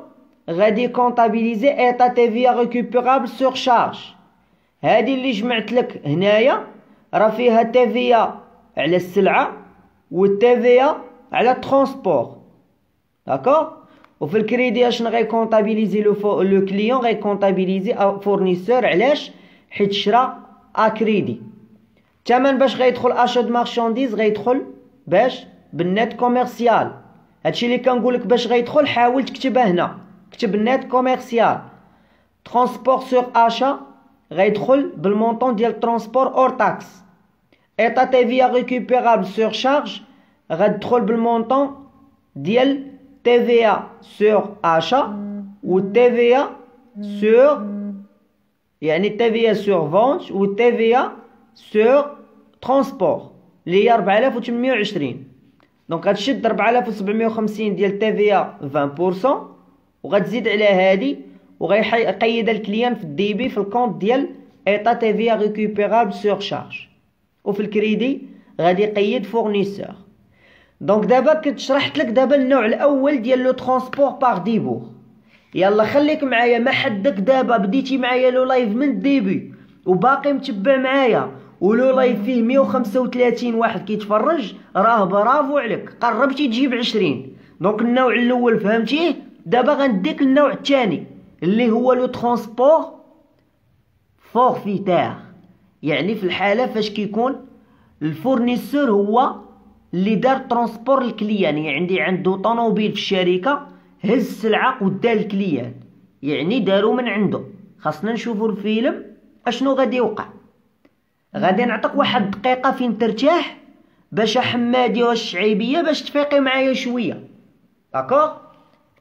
غادي كونطابيليزي ايطا تيفيا ريكوبيرابل سور شارج. هادي اللي جمعت لك هنايا راه فيها تيفيا على السلعه والتيفيا على الترونسبور. داكوغ. وفي الكريدي اشنو غيكونطابيليزي لو كليون؟ غيكونطابيليزي فورنيسور. علاش؟ حيت شرا ا كريدي. الثمن باش غيدخل اشا دو مارشانديز غيدخل باش بالنت كوميرسيال. هادشي اللي كنقولك باش غيدخل حاول تكتبها هنا، كتب النت كوميرسيال. ترونسبور سور اشا غيدخل بالمونطون ديال ترونسبور اور تاكس. ايطا تيفيا ريكوبيرابل سور شارج غتدخل بالمونطون ديال تيفيا سور اشا و تيفيا سور، يعني تيفيا سور فونت و تيفيا سور ترونسبور اللي هي 4820. دونك غتشد 4750 ديال تيفيا 20% وغتزيد على هادي وغيقيدها الكليان في الديبي في الكونت ديال ايطا تيفيا ريكوبيرابل سور شارج. وفي الكريدي غادي يقيد فورنيسور. دونك دابا كنت شرحت لك دابا النوع الاول ديال لو ترونسبور باغ ديبور. يلا خليك معايا، ما حدك دابا بديتي معايا لو لايف من الديبي وباقي متبع معايا، ولو لايف فيه 135 واحد كيتفرج، راه برافو عليك، قربتي تجيب 20. دونك النوع الاول فهمتيه؟ دابا غنديك النوع الثاني اللي هو لو ترونسبور فورفيتير. يعني في الحاله فاش كيكون الفورنيسور هو اللي دار ترونسبور للكليان، يعني عنده طوموبيل في الشركه هز السلعه وداها للكليان، يعني دارو من عنده. خاصنا نشوفوا الفيلم اشنو غادي يوقع. غادي نعطيك واحد دقيقه فين ترتاح باش حمادي والشعيبيه باش تفيقي معايا شويه. داكوغ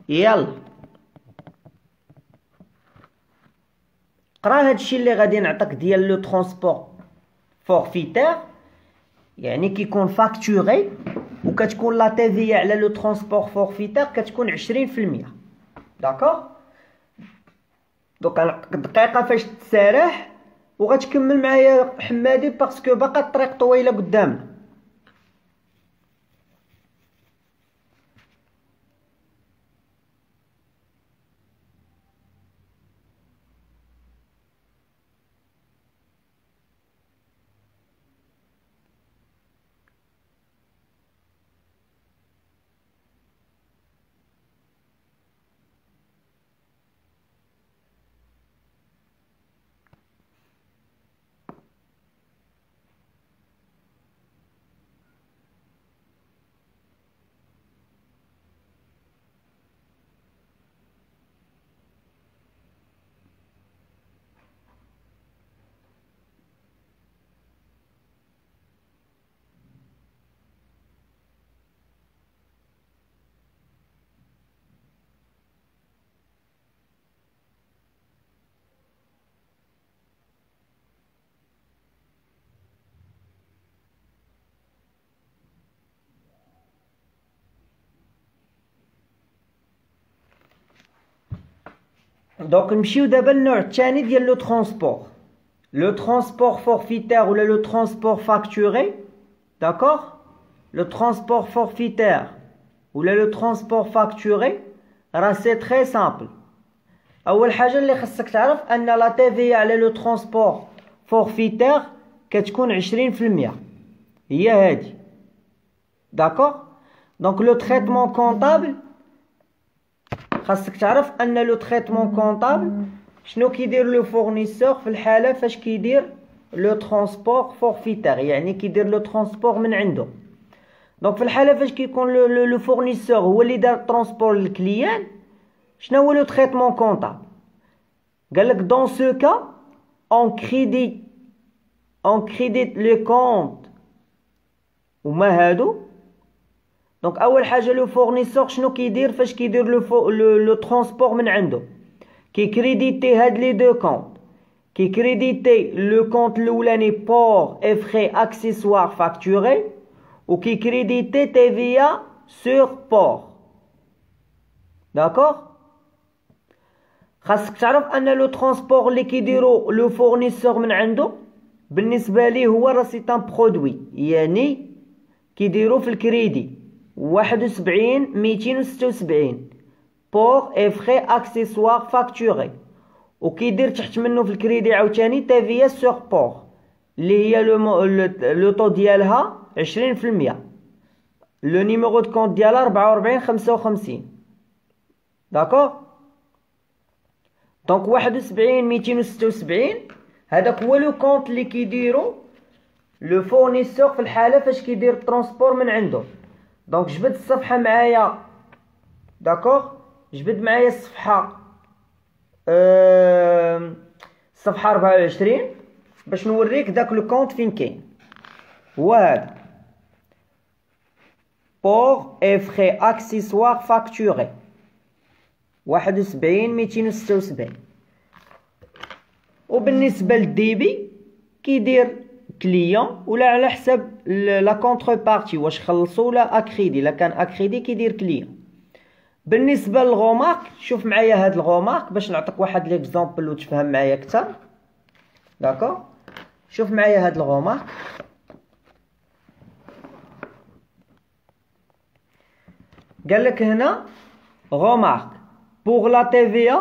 يلا قرا هادشي اللي غادي نعطيك ديال لو ترونسبور فورفيتير، يعني كيكون فاكتوري وكتكون لا تي في على لو ترونسبور فورفيتير كتكون 20%. داكوغ دوك نعطيك دقيقه فاش تسارح وغتكمل معايا حمادي باسكو باقا الطريق طويله قدامنا. دونك نمشيو دابا للنوع الثاني ديال لو ترونسبور، لو ترونسبور فورفيتير ولا لو ترونسبور فاكتوري. داكوغ لو ترونسبور فورفيتير ولا لو ترونسبور فاكتوري راه سي تري سامبل. اول حاجه اللي خصك تعرف ان لا تي في على لو ترونسبور فورفيتير كتكون 20%، هي هادي. داكوغ دونك لو تريتمون كونطابل خاصك تعرف ان لو تريتمون كونطابل شنو كيدير لو فورنيسور في الحاله فاش كيدير لو ترونسبور فورفيتير، يعني كيدير لو ترونسبور من عنده. دونك في الحاله فاش كيكون لو فورنيسور هو اللي دار ترونسبور للكليان، شنو هو لو تريتمون كونطابل؟ قالك دون سو كا اون كريديت لي كونط وما هادو. دونك اول حاجه لو فورنيسور شنو كيدير فاش كيدير لو ترونسبور من عنده؟ كيكريديتي هاد لي دو كونط، كيكريديتي لو كونط الاولاني بور اي فري اكسيسوار فاكتوري وكيكريديتي تي فيا سور بور. داكوغ خاصك تعرف ان لو ترونسبور اللي كيديرو لو فورنيسور من عنده بالنسبه ليه هو راه سي ان برودوي، يعني كيديرو في الكريدي 71,276 بور اي فري اكسيسوار فاكتوري، وكيدير تحت منه في الكريدي عاوتاني تي في سور بور اللي هي لو طو ديالها 20%. لو نيميرو دو كونت ديالها 4455. داكوغ دونك 71,276 هذاك هو لو كونت اللي كيديرو لو فورنيسور في الحاله فاش كيدير ترونسبور من عنده. دونك جبد الصفحه معايا. داكوغ جبد معايا الصفحه الصفحه 24 باش نوريك داك لو كونت فين كاين. هو هذا بور اي فري اكسيسوار فاكتوري 71,276. وبالنسبه للديبي كيدير كليون ولا على حسب لا كونتر بارتي واش خلصوا ولا اكريدي. الا كان اكريدي كيدير كليون. بالنسبه للغومارك شوف معايا هاد الغومارك باش نعطيك واحد ليكزامبل وتفهم معايا اكثر. داكوغ شوف معايا هاد الغومارك. قال لك هنا غومارك pour la TVA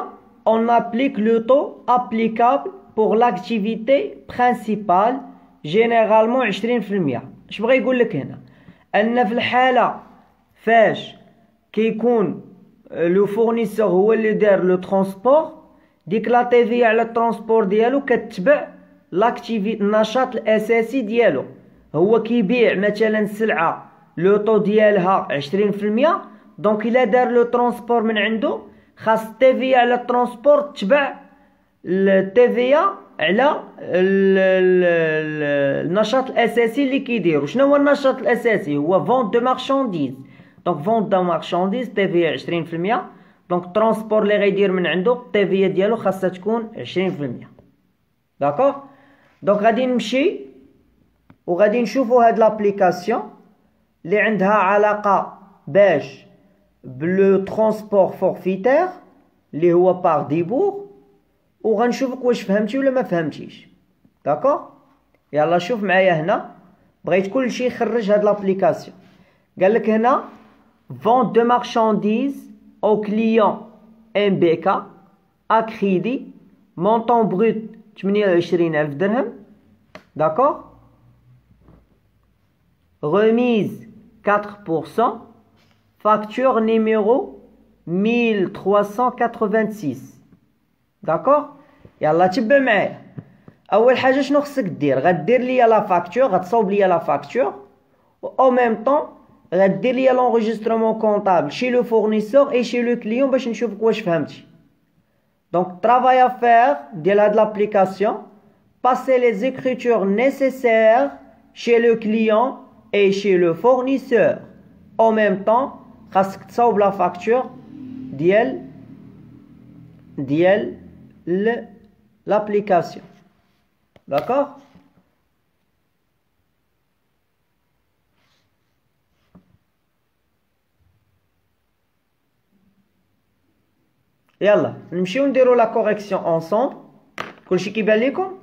on applique le taux applicable pour l'activité principale généralement 20%. اش بغا يقول لك هنا؟ ان في الحاله فاش كيكون لو فورنيسور هو اللي دار لو ترونسبور، ديك لا تي في على الترونسبور ديالو كتبع لاكتيفيتي النشاط الاساسي ديالو. هو كيبيع مثلا سلعه لو طو ديالها 20%، دونك الا دار لو ترونسبور من عنده خاص تي في على الترونسبور تبع التي في على النشاط الاساسي اللي كيدير. وشنو هو النشاط الاساسي؟ هو فونت دو مارشانديز. دونك فونت دو مارشانديز تي في 20%، دونك ترونسبور اللي غيدير من عنده تي في ديالو خاصها تكون 20%. داكوغ. دونك غادي نمشي وغادي نشوفوا هاد لابليكاسيون اللي عندها علاقه باش بلو ترونسبور فورفيتير اللي هو باغ ديبور، وغنشوفك واش فهمتي ولا ما فهمتيش. داكوغ. يلا شوف معايا هنا، بغيت كلشي يخرج هاد لابليكاسيون. قال لك هنا vente de marchandises au client MBK à crédit, montant brut 28,000 dirhams. D'accord. Remise 4%, facture numéro 1386. D'accord. يلا تبع معايا. اول حاجه شنو خصك دير؟ غدير ليا لا فاكتور، غتصاوب ليا لا فاكتور، او ميم طون غدير ليا لونجسترومون كونطابل شي لو فورنيسور اي شي لو كليون باش نشوفك واش فهمتي. دونك ترافاي ا فير ديال هاد لابليكاسيون، باسي لي زيكريتور نيسيسير شي لو كليون اي شي لو فورنيسور، او ميم طون خاصك تصاوب لا فاكتور ديال l'application. D'accord. يلا نمشيو نديرو لا كوريكسيون انصومبل. كلشي كيبان ليكم؟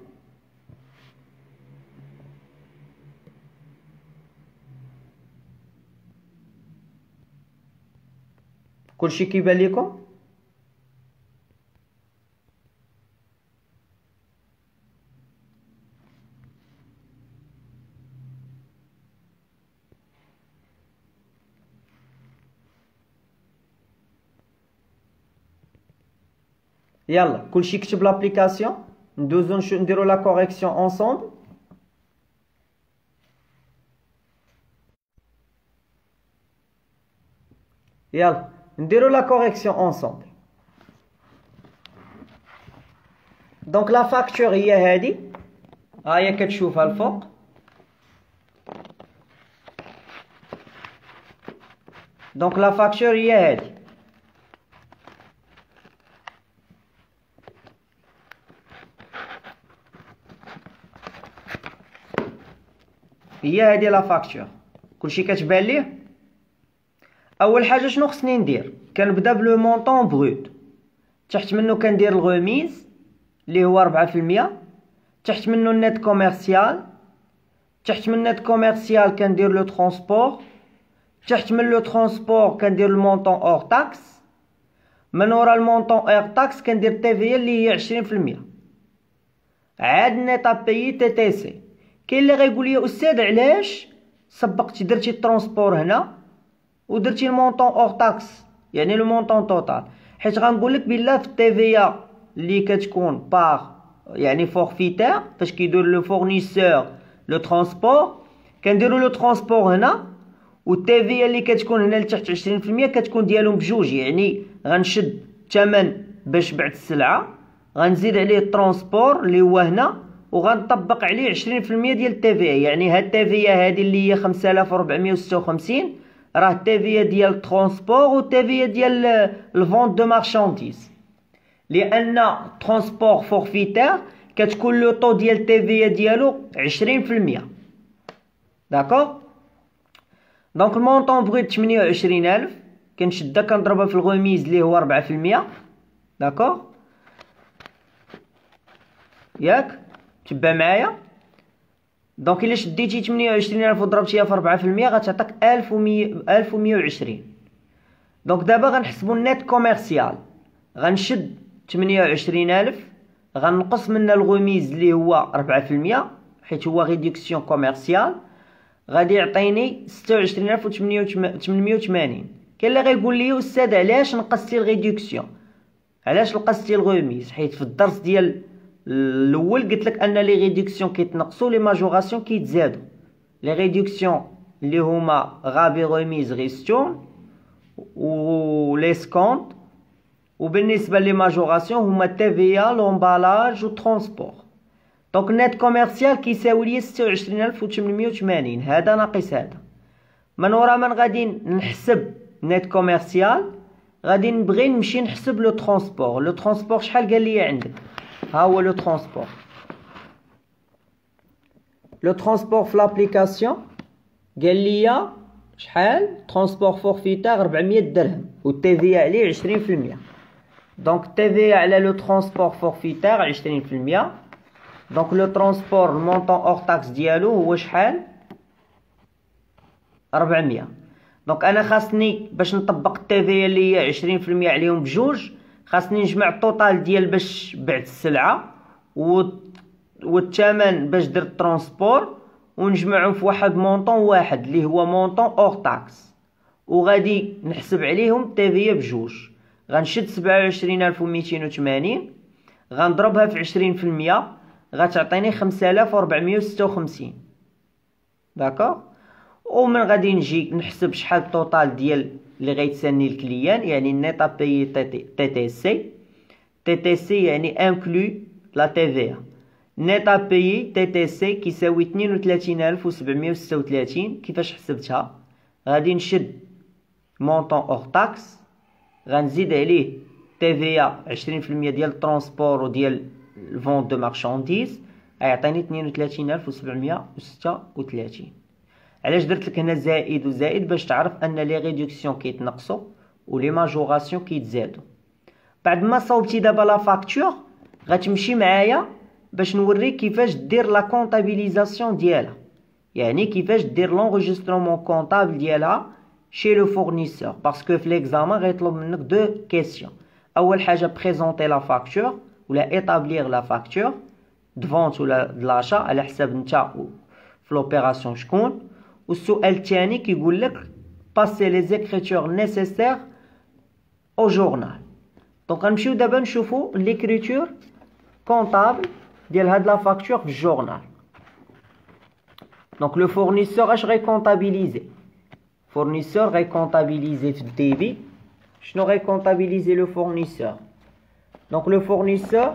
كلشي كيبان ليكم؟ يلا كلشي كتب لابليكاسيون، ندوزو نديرو لا كوريكسيون انصومبل. يلا نديرو لا كوريكسيون انصومبل. دونك لا فاكتور هي هادي، ها هي كتشوفها الفوق. دونك لا فاكتور هي هادي. هي هادي لا فاكتور، كلشي كتبان ليه. اول حاجه شنو خصني ندير؟ كنبدا بلو مونطون بروت، تحت منه كندير الغوميز اللي هو 4%، تحت منه النت كوميرسيال، تحت من النت كوميرسيال كندير لو ترونسبور، تحت من لو ترونسبور كندير المونطون اور تاكس، من ورا المونطون اور تاكس كندير تي في اللي هي 20%. عاد نيت ابيي تي تي سي. كاين اللي غيقول لي استاذ علاش سبقتي درتي الترونسبور هنا ودرتي المونطون اور تاكس يعني لو مونطون توتال؟ حيت غنقول لك بلا في التي في اللي كتكون باغ يعني فورفيتير فاش كيدير لو فورنيسور لو ترونسبور كنديروا لو ترونسبور هنا، والتي في اللي كتكون هنا لتحت 20% كتكون ديالهم بجوج. يعني غنشد الثمن باش بعت السلعه، غنزيد عليه الترونسبور اللي هو هنا، وغنطبق عليه 20% ديال التي في. يعني هاد التي في هادي اللي هي 5456 راه التي في ديال الترونسبور والتي في ديال الفونت دو مارشانديز، لان ترونسبور فورفيتير كتكون لو طو ديال التي في ديالو 20%. داكوغ. دونك المونطون بغيت 28000 كنشدها كنضربها في الغوميز اللي هو 4%. داكوغ ياك تبع معايا؟ دونك الا شديتي 28000 وضربتيها في 4% غتعطيك 1120. دونك دابا غنحسبوا النت كوميرسيال، غنشد 28000 غنقص منها الغوميز اللي هو 4% حيت هو ريدكسيون كوميرسيال، غادي يعطيني 26880. كاين اللي غيقول لي استاذ علاش نقصتي الريدكسيون، علاش نقصتي الغوميز، حيت في الدرس ديال الاول قلت لك ان لي ريدكسيون كيتنقصوا لي ماجوراسيون كيتزادوا. لي ريدكسيون اللي هما غابي غوميز ريستون و لي سكونت، وبالنسبه لي ماجوراسيون هما تي في ا لومبالاج و ترونسبور. دونك نت كوميرسيال كيساوي لي 26880، هذا ناقص هذا. من ورا من غادي نحسب نت كوميرسيال غادي نبغي نمشي نحسب لو ترونسبور. لو ترونسبور شحال قال لي عندك؟ ها هو لو ترونسبور. لو ترونسبور في لابليكاسيون قال لي شحال؟ ترونسبور فورفيتار 400 درهم و تي في عليه 20%. دونك تي في على لو ترونسبور فورفيتار 20%. دونك لو ترونسبور المونطون اور تاكس ديالو هو شحال؟ 400. دونك انا خاصني باش نطبق التي في اللي هي 20% عليهم بجوج، خاصني نجمع الطوطال ديال باش بعت السلعه والثمن باش درت الترونسبور، ونجمعهم في واحد مونطون واحد اللي هو مونطون اور تاكس، وغادي نحسب عليهم تي في بجوج. غنشد 27280 غنضربها في 20%، غتعطيني 5456. داكوغ. ومن غادي نجي نحسب شحال الطوطال ديال اللي غيتسني الكليان، يعني نيتا بيي تي تي سي. تي تي سي يعني انكلو لا تي في. نيتا بيي تي تي سي كيساوي 32736. كيفاش حسبتها؟ غادي نشد مونطون اور تاكس، غنزيد عليه تي في 20% ديال الترونسبور وديال الفونت دو مارشانديز، غيعطيني 32736. علاش درت لك هنا زائد وزائد؟ باش تعرف ان لي ريدكسيون كيتنقصوا و لي ماجوراسيون كيتزادوا. بعد ما صوبتي دابا لا فاكتور غتمشي معايا باش نوريك كيفاش دير لا كونطابيليزاسيون ديالها، يعني كيفاش دير لونجسترومون كونطابل ديالها شي لو فورنيسور. باسكو في ليكزامان غيطلب منك دو كيسيون. اول حاجه بريزونتي لا فاكتور ولا ايطابليغ لا فاكتور دو فونت ولا د لاشا على حساب نتا في لوبيراسيون شكون. والسؤال الثاني كيقول لك باسي لي زيكريتور نيسيسير او جورنال. دونك غنمشيو دابا نشوفو ليكريتور كونطابل ديال هاد لا فاكتور في الجورنال. دونك لو فورنيسور اش غيكونطابيليزي؟ فورنيسور غيكونطابيليزي في الديبي. شنو غيكونطابيليزي لو فورنيسور؟ دونك لو فورنيسور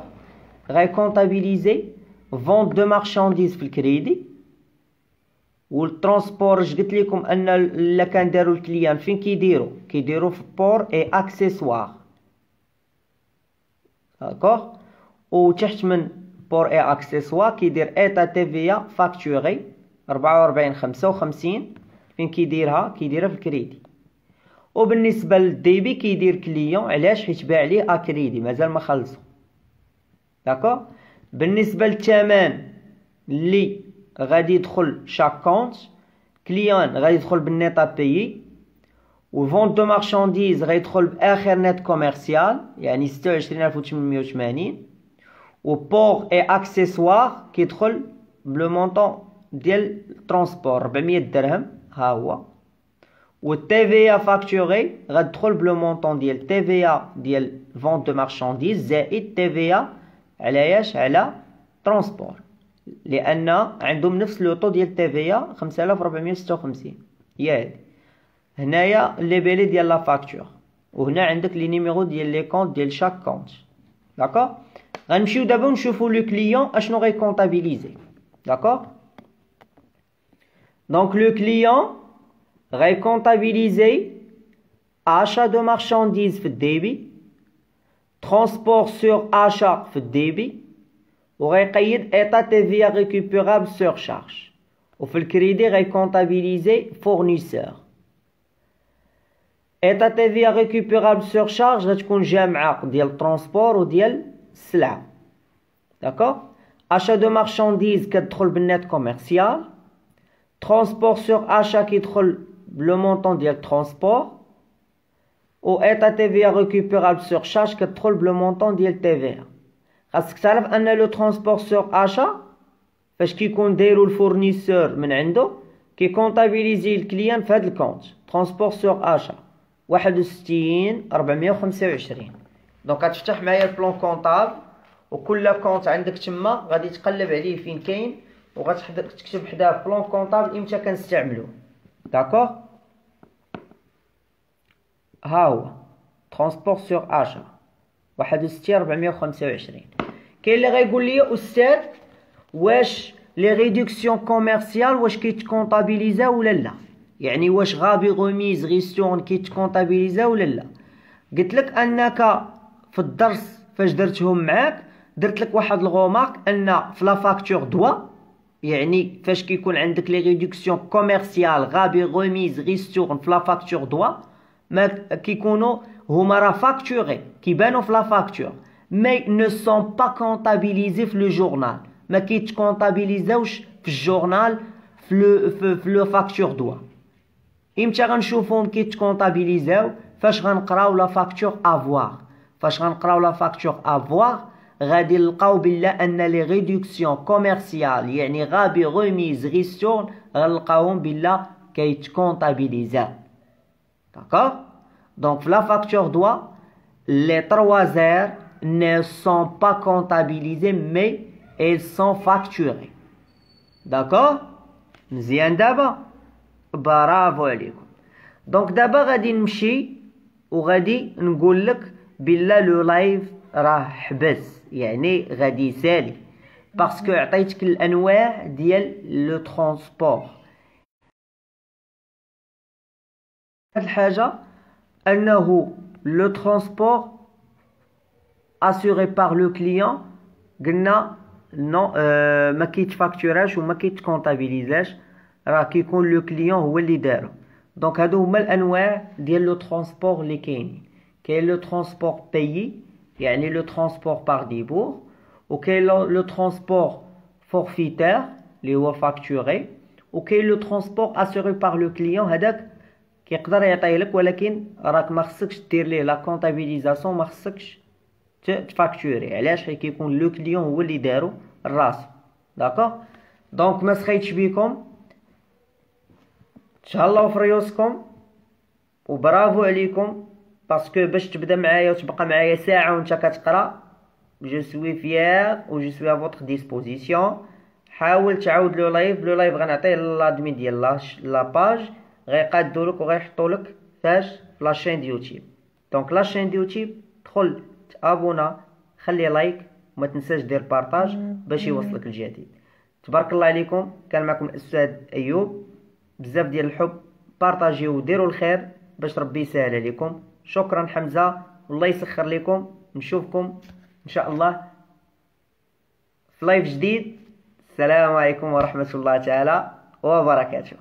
غيكونطابيليزي فونت دو مارشانديز في الكريدي، والترونسبور قلت لكم ان الا كان داروا الكليان فين كيديروا في بور اي اكسيسوار. داكوغ. وتحت من بور اي اكسيسوار كيدير ايتا تي في فاكتوري 4455 فين كيديرها في الكريدي. وبالنسبه للديبي كيدير كليون. علاش؟ حيت باع ليه اكريدي مازال ما خلصو. داكوغ. بالنسبه للثمن اللي غادي يدخل شاك كونت، كليان غادي يدخل بالنيتا بيي، وفونت دو مارشانديز غيدخل باخر نت كوميرسيال يعني 26880، وبور اي اكسيسوار كيدخل بلو مونطون ديال ترونسبور 400 درهم ها هو، والتي في فاكتوري غتدخل بلو مونطون ديال تي في ديال فونت دو مارشانديز زائد تي في على على ترونسبور، لان عندهم نفس لو طو ديال تي في 5456. هي هادي هنايا لي بيلي ديال لا فاكتور، وهنا عندك لي نيميرو ديال لي كونط ديال شاك كونط. داكوغ. غنمشيو دابا نشوفو لو كليون اشنو غيكونطابيليزي. داكوغ. دونك لو كليون غيكونطابيليزي achat de marchandises في الديبي، transport sur achat في الديبي، وغيقيد état TVA récupérable sur charge، وفي الكريدي غيكونطابيليزي fournisseur. état TVA récupérable sur charge غتكون جامعة ديال الترونسبور وديال السلعة. داكوغ. achat de marchandises كتدخل بالنت كوميرسيال، transport sur achat كيدخل بلو مونطون ديال الترونسبور، و ايتا تي في ريكوبيرابل سور شارج كتدخل بلو مونطون ديال تي في. خاصك تعرف ان لو ترونسبور سور اشا فاش كيكون دايرو الفورنيسور من عنده كيكونطابيليزي الكليان في هاد الكونت ترونسبور سور اشا. 61 425. دونك غتفتح معايا البلون كونطابل، وكل كونت عندك تما غادي تقلب عليه فين كاين، وغتكتب حداه بلون كونطابل امتى كنستعملوه. داكوغ، ها هو ترونسبور سور اشا 61 425. كاين اللي غايقول لي استاذ واش لي ريدكسيون كوميرسيال واش كيتكونطابيليزا ولا لا، يعني واش غابي غوميز غيستورن كيتكونطابيليزا ولا لا. قلت لك انك في الدرس فاش درتهم معاك درت لك واحد الغومارك ان في لا فاكتور دوا، يعني فاش كيكون عندك لي ريدكسيون كوميرسيال غابي غوميز غيستورن في لا فاكتور دوا ما كيكونوا هما راه فاكتوري كيبانوا في لا فاكتور مي نو سون با كونطابيليزي في لو جورنال، ما كيتكونطابيليزاوش في الجورنال في لو فاكتور دوا. امتى غنشوفوهم كيتكونطابيليزاو؟ فاش غنقراو لا فاكتور افوار. فاش غنقراو لا فاكتور افوار غادي نلقاو بلا ان لي ريدكسيون كوميرسيال يعني غابي غوميز غيستورن غنلقاوهم بلا كيتكونطابيليزاو. داكوغ، دونك في لا فاكتور دوا les 3 heures ne sont pas comptabilisées mais elles sont facturées. D'accord? مزيان دابا؟ برافو عليكم. دونك دابا غادي نمشي وغادي نقول لك بلا لو لايف راه حبس، يعني غادي يسالي باسكو عطيتك الانواع ديال لو ترونسبور. هاد الحاجه انه لو ترونسبور assuré par le client قلنا نو ما كيتفاكتوراش وما كيتكونطابيليزاش، راه كيكون لو كليون هو اللي دارو. دونك هادو هما الانواع ديال لو ترونسبور اللي كاينين. كاين لو ترونسبور بايي يعني لو ترونسبور باغ ديبور، وكاين لو ترونسبور فورفيتير اللي هو فاكتوري، وكاين لو ترونسبور اسوري باغ لو كليون هذاك كيقدر يعطيه لك ولكن راك ما خصكش دير ليه لا كونطابيليزاسيون، ما خصكش تفاكتوري. علاش؟ حيت كيكون لو كليون هو اللي دارو الراس. داكوغ، دونك ما سخيتش بكم، تهلاو في ريوسكم وبرافو عليكم باسكو باش تبدا معايا وتبقى معايا ساعه وانت كتقرا جو سوي فيير و جو سوي ا فوتر ديسبوزيسيون. حاول تعاود لو لايف غنعطيه للادمين ديال لا باج غيقادولك وغيحطولك فاش في لاشين يوتيوب. دونك لاشين يوتيوب دخل تابونا، خلي لايك وما تنساش دير بارطاج باش يوصلك الجديد. تبارك الله عليكم، كان معكم الاستاذ ايوب. بزاف ديال الحب، بارطاجيو وديروا الخير باش ربي يسهل عليكم. شكرا حمزه، والله يسخر لكم. نشوفكم ان شاء الله في لايف جديد. السلام عليكم ورحمه الله تعالى وبركاته.